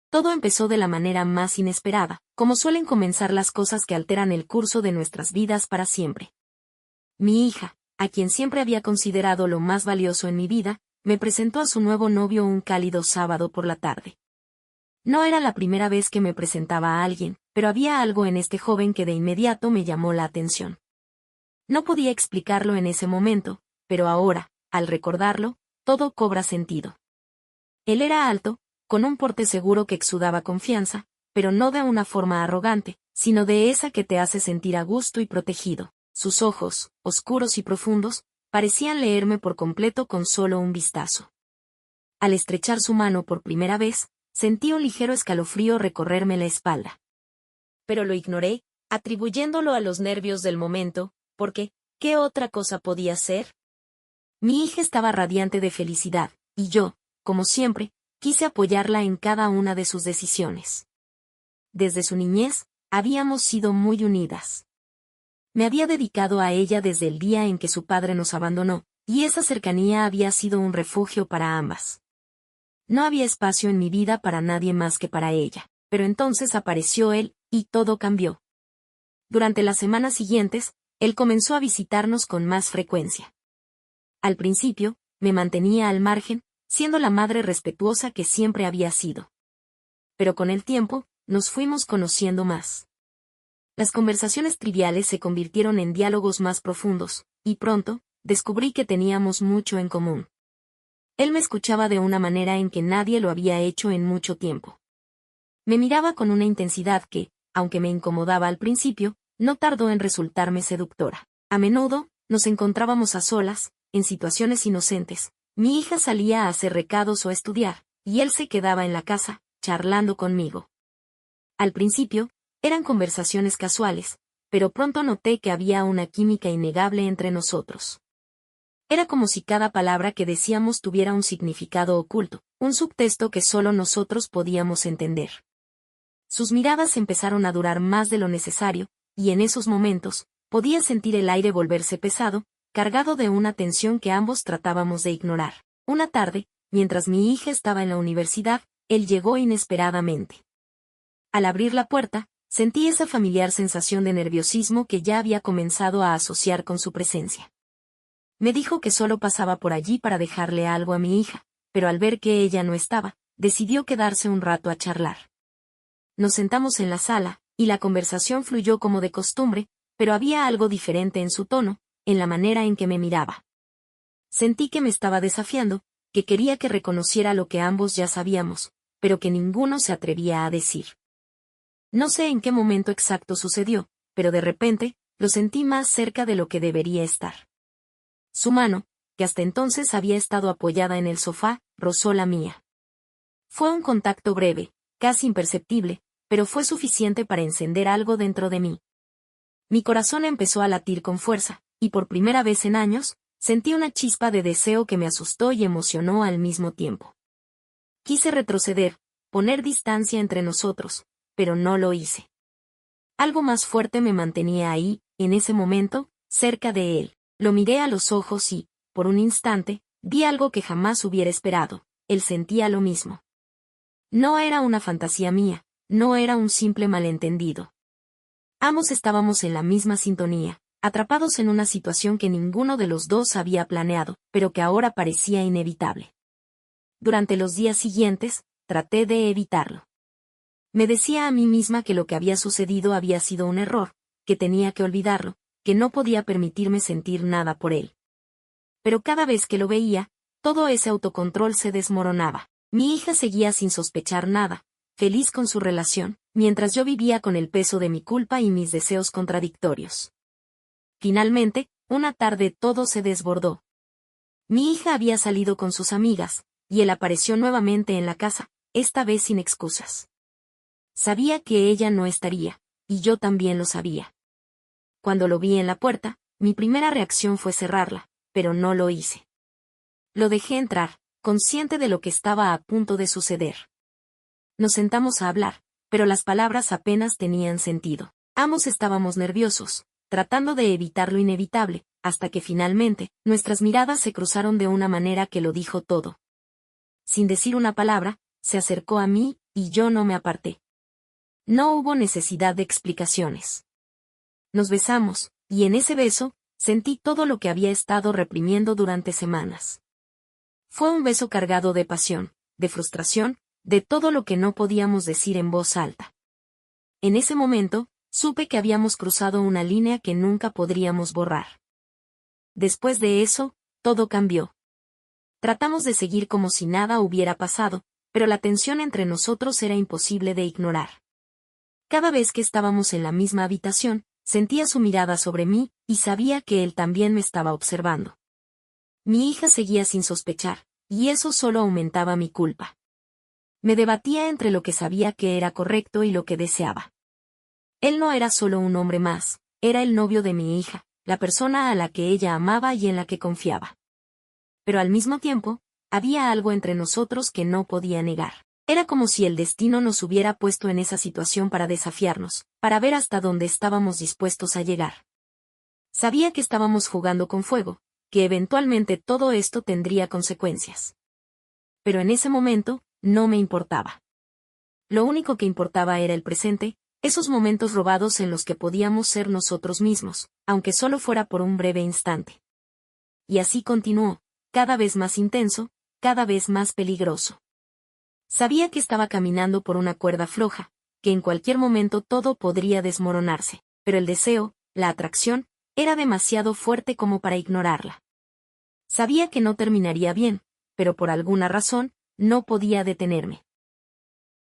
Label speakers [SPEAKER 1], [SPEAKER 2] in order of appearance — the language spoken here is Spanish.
[SPEAKER 1] Todo empezó de la manera más inesperada, como suelen comenzar las cosas que alteran el curso de nuestras vidas para siempre. Mi hija, a quien siempre había considerado lo más valioso en mi vida, me presentó a su nuevo novio un cálido sábado por la tarde. No era la primera vez que me presentaba a alguien, pero había algo en este joven que de inmediato me llamó la atención. No podía explicarlo en ese momento, pero ahora, al recordarlo, todo cobra sentido. Él era alto, con un porte seguro que exudaba confianza, pero no de una forma arrogante, sino de esa que te hace sentir a gusto y protegido. Sus ojos, oscuros y profundos, parecían leerme por completo con solo un vistazo. Al estrechar su mano por primera vez, sentí un ligero escalofrío recorrerme la espalda. Pero lo ignoré, atribuyéndolo a los nervios del momento, porque, ¿qué otra cosa podía ser? Mi hija estaba radiante de felicidad, y yo, como siempre, quise apoyarla en cada una de sus decisiones. Desde su niñez, habíamos sido muy unidas. Me había dedicado a ella desde el día en que su padre nos abandonó, y esa cercanía había sido un refugio para ambas. No había espacio en mi vida para nadie más que para ella, pero entonces apareció él, y todo cambió. Durante las semanas siguientes, él comenzó a visitarnos con más frecuencia. Al principio, me mantenía al margen, siendo la madre respetuosa que siempre había sido. Pero con el tiempo, nos fuimos conociendo más. Las conversaciones triviales se convirtieron en diálogos más profundos, y pronto, descubrí que teníamos mucho en común. Él me escuchaba de una manera en que nadie lo había hecho en mucho tiempo. Me miraba con una intensidad que, aunque me incomodaba al principio, no tardó en resultarme seductora. A menudo, nos encontrábamos a solas, en situaciones inocentes. Mi hija salía a hacer recados o a estudiar, y él se quedaba en la casa, charlando conmigo. Al principio, eran conversaciones casuales, pero pronto noté que había una química innegable entre nosotros. Era como si cada palabra que decíamos tuviera un significado oculto, un subtexto que solo nosotros podíamos entender. Sus miradas empezaron a durar más de lo necesario, y en esos momentos, podía sentir el aire volverse pesado, cargado de una tensión que ambos tratábamos de ignorar. Una tarde, mientras mi hija estaba en la universidad, él llegó inesperadamente. Al abrir la puerta, sentí esa familiar sensación de nerviosismo que ya había comenzado a asociar con su presencia. Me dijo que solo pasaba por allí para dejarle algo a mi hija, pero al ver que ella no estaba, decidió quedarse un rato a charlar. Nos sentamos en la sala, y la conversación fluyó como de costumbre, pero había algo diferente en su tono, en la manera en que me miraba. Sentí que me estaba desafiando, que quería que reconociera lo que ambos ya sabíamos, pero que ninguno se atrevía a decir. No sé en qué momento exacto sucedió, pero de repente, lo sentí más cerca de lo que debería estar. Su mano, que hasta entonces había estado apoyada en el sofá, rozó la mía. Fue un contacto breve, casi imperceptible, pero fue suficiente para encender algo dentro de mí. Mi corazón empezó a latir con fuerza, y por primera vez en años, sentí una chispa de deseo que me asustó y emocionó al mismo tiempo. Quise retroceder, poner distancia entre nosotros, pero no lo hice. Algo más fuerte me mantenía ahí, en ese momento, cerca de él. Lo miré a los ojos y, por un instante, vi algo que jamás hubiera esperado. Él sentía lo mismo. No era una fantasía mía, no era un simple malentendido. Ambos estábamos en la misma sintonía, atrapados en una situación que ninguno de los dos había planeado, pero que ahora parecía inevitable. Durante los días siguientes, traté de evitarlo. Me decía a mí misma que lo que había sucedido había sido un error, que tenía que olvidarlo, que no podía permitirme sentir nada por él. Pero cada vez que lo veía, todo ese autocontrol se desmoronaba. Mi hija seguía sin sospechar nada, feliz con su relación, mientras yo vivía con el peso de mi culpa y mis deseos contradictorios. Finalmente, una tarde todo se desbordó. Mi hija había salido con sus amigas, y él apareció nuevamente en la casa, esta vez sin excusas. Sabía que ella no estaría, y yo también lo sabía. Cuando lo vi en la puerta, mi primera reacción fue cerrarla, pero no lo hice. Lo dejé entrar, consciente de lo que estaba a punto de suceder. Nos sentamos a hablar, pero las palabras apenas tenían sentido. Ambos estábamos nerviosos, tratando de evitar lo inevitable, hasta que finalmente, nuestras miradas se cruzaron de una manera que lo dijo todo. Sin decir una palabra, se acercó a mí, y yo no me aparté. No hubo necesidad de explicaciones. Nos besamos, y en ese beso, sentí todo lo que había estado reprimiendo durante semanas. Fue un beso cargado de pasión, de frustración, de todo lo que no podíamos decir en voz alta. En ese momento, supe que habíamos cruzado una línea que nunca podríamos borrar. Después de eso, todo cambió. Tratamos de seguir como si nada hubiera pasado, pero la tensión entre nosotros era imposible de ignorar. Cada vez que estábamos en la misma habitación, sentía su mirada sobre mí, y sabía que él también me estaba observando. Mi hija seguía sin sospechar, y eso solo aumentaba mi culpa. Me debatía entre lo que sabía que era correcto y lo que deseaba. Él no era solo un hombre más, era el novio de mi hija, la persona a la que ella amaba y en la que confiaba. Pero al mismo tiempo, había algo entre nosotros que no podía negar. Era como si el destino nos hubiera puesto en esa situación para desafiarnos, para ver hasta dónde estábamos dispuestos a llegar. Sabía que estábamos jugando con fuego, que eventualmente todo esto tendría consecuencias. Pero en ese momento, no me importaba. Lo único que importaba era el presente, esos momentos robados en los que podíamos ser nosotros mismos, aunque solo fuera por un breve instante. Y así continuó, cada vez más intenso, cada vez más peligroso. Sabía que estaba caminando por una cuerda floja, que en cualquier momento todo podría desmoronarse, pero el deseo, la atracción, era demasiado fuerte como para ignorarla. Sabía que no terminaría bien, pero por alguna razón, no podía detenerme.